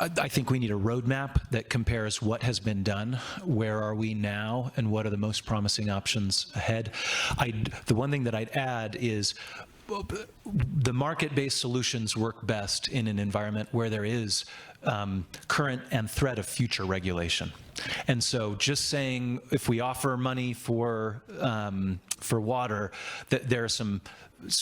I think we need a roadmap that compares what has been done, where are we now, and what are the most promising options ahead. The one thing that I'd add is the market-based solutions work best in an environment where there is current and threat of future regulation. And so just saying if we offer money for water, that there are some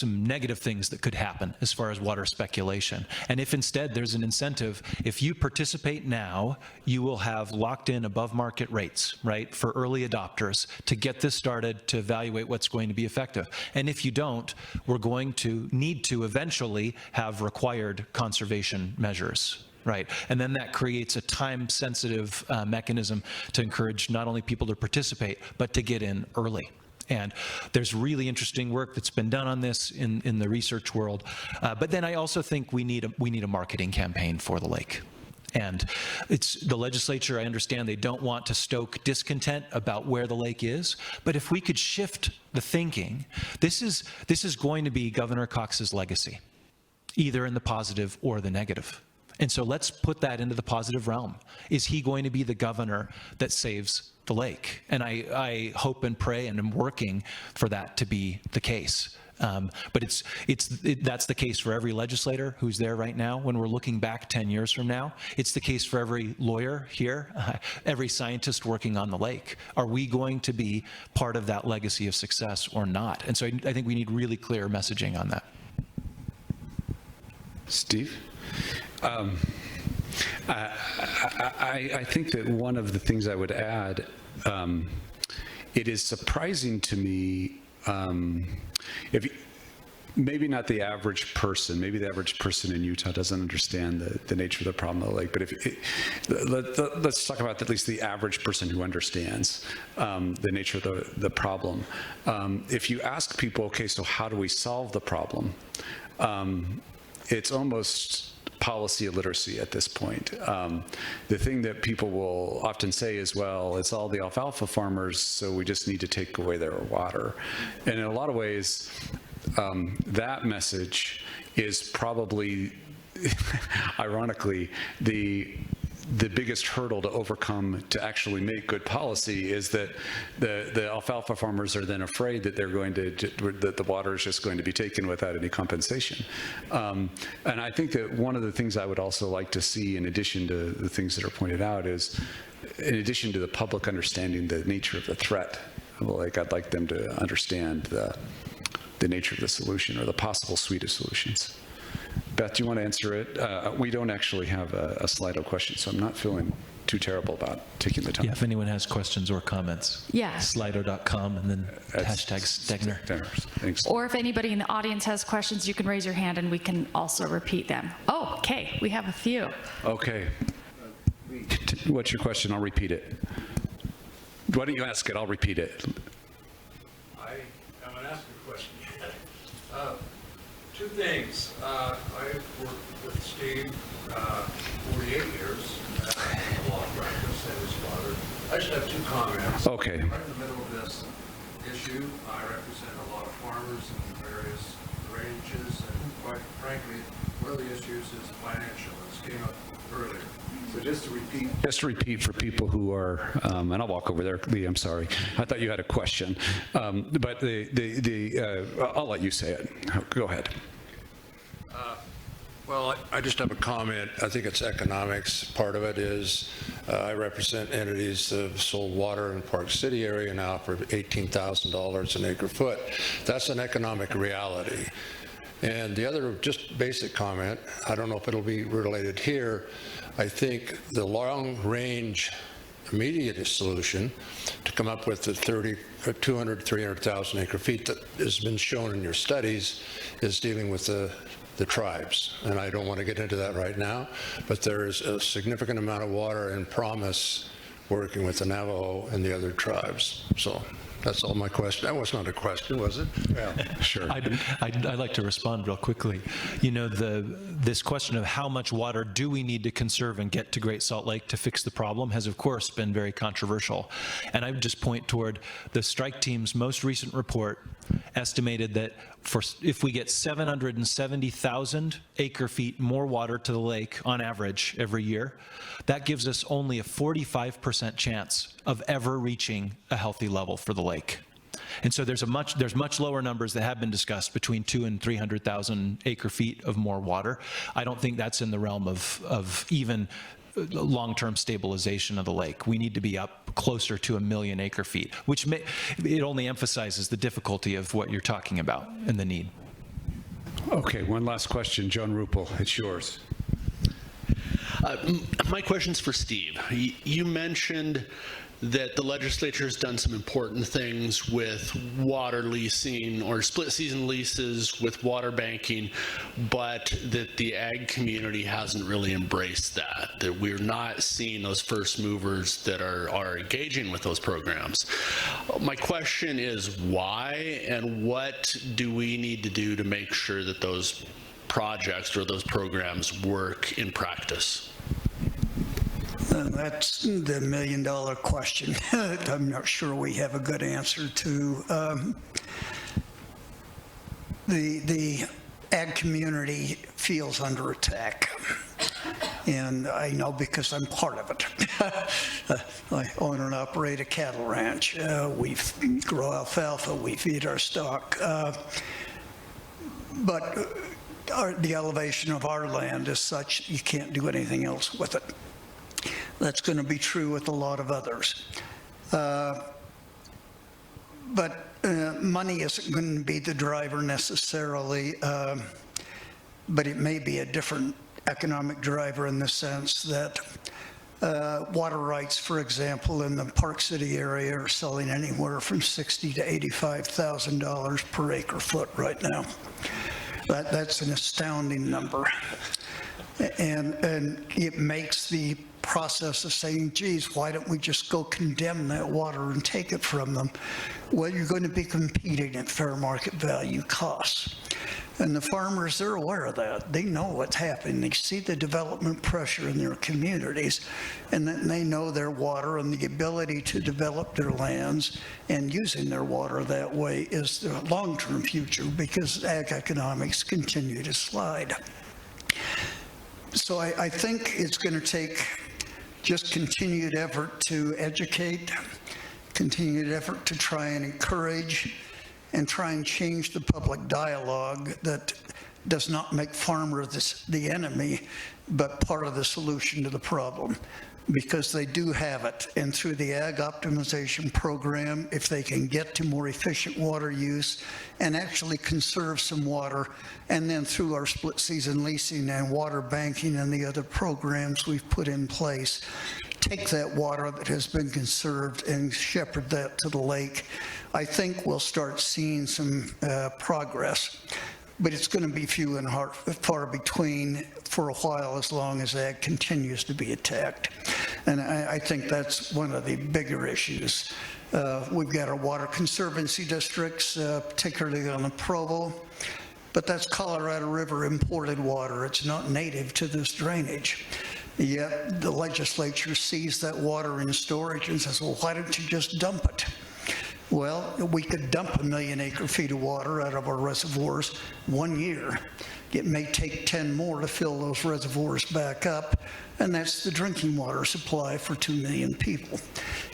negative things that could happen as far as water speculation. And if instead there's an incentive, if you participate now, you will have locked in above market rates, right, for early adopters to get this started, to evaluate what's going to be effective. And if you don't, we're going to need to eventually have required conservation measures. Right, and then that creates a time-sensitive mechanism to encourage not only people to participate, but to get in early. And there's really interesting work that's been done on this in the research world. But then I also think we need a marketing campaign for the lake. And it's the legislature, I understand they don't want to stoke discontent about where the lake is, but if we could shift the thinking, this is going to be Governor Cox's legacy, either in the positive or the negative. And so let's put that into the positive realm. Is he going to be the governor that saves the lake? And I hope and pray and am working for that to be the case. But that's the case for every legislator who's there right now. When we're looking back 10 years from now, it's the case for every lawyer here, every scientist working on the lake. Are we going to be part of that legacy of success or not? And so I think we need really clear messaging on that. Steve? I think that one of the things I would add, it is surprising to me, maybe not the average person. Maybe the average person in Utah doesn't understand the nature of the problem of the lake. But let's talk about at least the average person who understands the nature of the problem. If you ask people, okay, so how do we solve the problem? It's almost policy illiteracy at this point. The thing that people will often say is, well, it's all the alfalfa farmers, so we just need to take away their water. And in a lot of ways, that message is probably, ironically, the biggest hurdle to overcome to actually make good policy is that the alfalfa farmers are then afraid that that the water is just going to be taken without any compensation. And I think that one of the things I would also like to see, in addition to the things that are pointed out, is in addition to the public understanding the nature of the threat, I'd like them to understand the nature of the solution, or the possible suite of solutions. Beth, do you want to answer it? We don't actually have a Slido question, so I'm not feeling too terrible about taking the time. Yeah, if anyone has questions or comments. Yeah. Slido.com and then hashtag Stegner. Thanks. Or if anybody in the audience has questions, you can raise your hand and we can also repeat them. Oh, okay, we have a few. Okay. What's your question? I'll repeat it. Why don't you ask it? I'll repeat it. I'm going to ask a question. Two things. I've worked with Steve 48 years in law practice and his father. I just have two comments. Okay. Right in the middle of this issue, I represent a lot of farmers in various ranges, and quite frankly, one of the issues is financial. This came up earlier. So just to repeat for people who are, and I'll walk over there, Lee, I'm sorry. I thought you had a question, but I'll let you say it. Go ahead. Well, I just have a comment. I think it's economics. Part of it is I represent entities that have sold water in the Park City area now for $18,000 an acre foot. That's an economic reality. And the other just basic comment, I don't know if it'll be related here, I think the long-range immediate solution to come up with the 200, 300,000 acre feet that has been shown in your studies is dealing with the tribes. And I don't want to get into that right now, but there is a significant amount of water and promise working with the Navajo and the other tribes. So that's all my question. That was not a question, was it? Yeah, sure. I'd like to respond real quickly. You know, this question of how much water do we need to conserve and get to Great Salt Lake to fix the problem has, of course, been very controversial. And I would just point toward the strike team's most recent report estimated that if we get 770,000 acre feet more water to the lake on average every year, that gives us only a 45% chance of ever reaching a healthy level for the lake. And so there's much lower numbers that have been discussed, between 200,000 and 300,000 acre feet of more water. I don't think that's in the realm of even long-term stabilization of the lake. We need to be up closer to 1 million acre feet, which it only emphasizes the difficulty of what you're talking about and the need. Okay, one last question. John Ruppel, it's yours. My question's for Steve. You mentioned that the legislature has done some important things with water leasing or split season leases with water banking, but that the ag community hasn't really embraced that we're not seeing those first movers that are engaging with those programs. My question is why, and what do we need to do to make sure that those projects or those programs work in practice? That's the million-dollar question. I'm not sure we have a good answer to. The ag community feels under attack, and I know because I'm part of it. I own and operate a cattle ranch. We grow alfalfa. We feed our stock. But the elevation of our land is such you can't do anything else with it. That's going to be true with a lot of others. But money isn't going to be the driver necessarily, but it may be a different economic driver in the sense that Water rights, for example, in the Park City area are selling anywhere from $60,000 to $85,000 per acre foot right now. That's an astounding number. And it makes the process of saying, geez, why don't we just go condemn that water and take it from them? Well, you're going to be competing at fair market value costs. And the farmers, they're aware of that. They know what's happening. They see the development pressure in their communities, and then they know their water and the ability to develop their lands and using their water that way is the long-term future, because ag economics continue to slide. So I think it's going to take just continued effort to educate, continued effort to try and encourage and try and change the public dialogue that does not make farmers the enemy, but part of the solution to the problem, because they do have it. And through the ag optimization program, if they can get to more efficient water use and actually conserve some water, and then through our split season leasing and water banking and the other programs we've put in place, take that water that has been conserved and shepherd that to the lake, I think we'll start seeing some progress. But it's going to be few and far between for a while, as long as ag continues to be attacked. And I think that's one of the bigger issues. We've got our water conservancy districts, particularly on the Provo, but that's Colorado River imported water. It's not native to this drainage. Yet the legislature sees that water in storage and says, well, why don't you just dump it? Well, we could dump 1 million acre feet of water out of our reservoirs 1 year. It may take 10 more to fill those reservoirs back up, and that's the drinking water supply for 2 million people.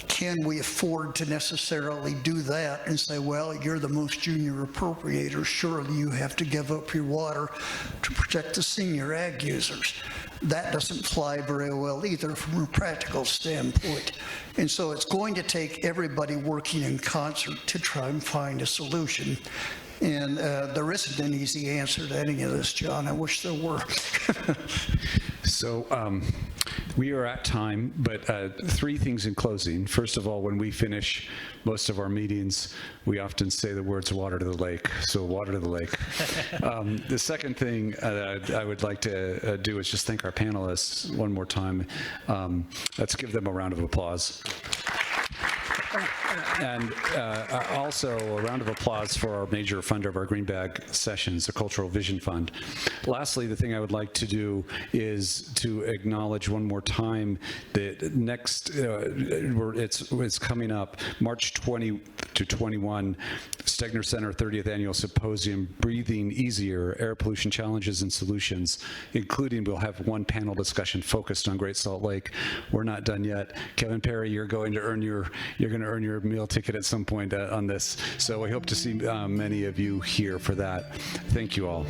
Can we afford to necessarily do that and say, well, you're the most junior appropriator, surely you have to give up your water to protect the senior ag users? That doesn't fly very well either from a practical standpoint. And so it's going to take everybody working in concert to try and find a solution. And there isn't an easy answer to any of this, John. I wish there were. So we are at time, but 3 things in closing. First of all, when we finish most of our meetings, we often say the words water to the lake, so water to the lake. The second thing I would like to do is just thank our panelists one more time. Let's give them a round of applause. And also a round of applause for our major funder of our Greenbag sessions, the Cultural Vision Fund. Lastly, the thing I would like to do is to acknowledge one more time that next, it's coming up, March 20 to 21, Stegner Center 30th Annual Symposium, Breathing Easier, Air Pollution Challenges and Solutions, including we'll have one panel discussion focused on Great Salt Lake. We're not done yet. Kevin Perry, you're going to earn your meal ticket at some point on this. So I hope to see many of you here for that. Thank you all.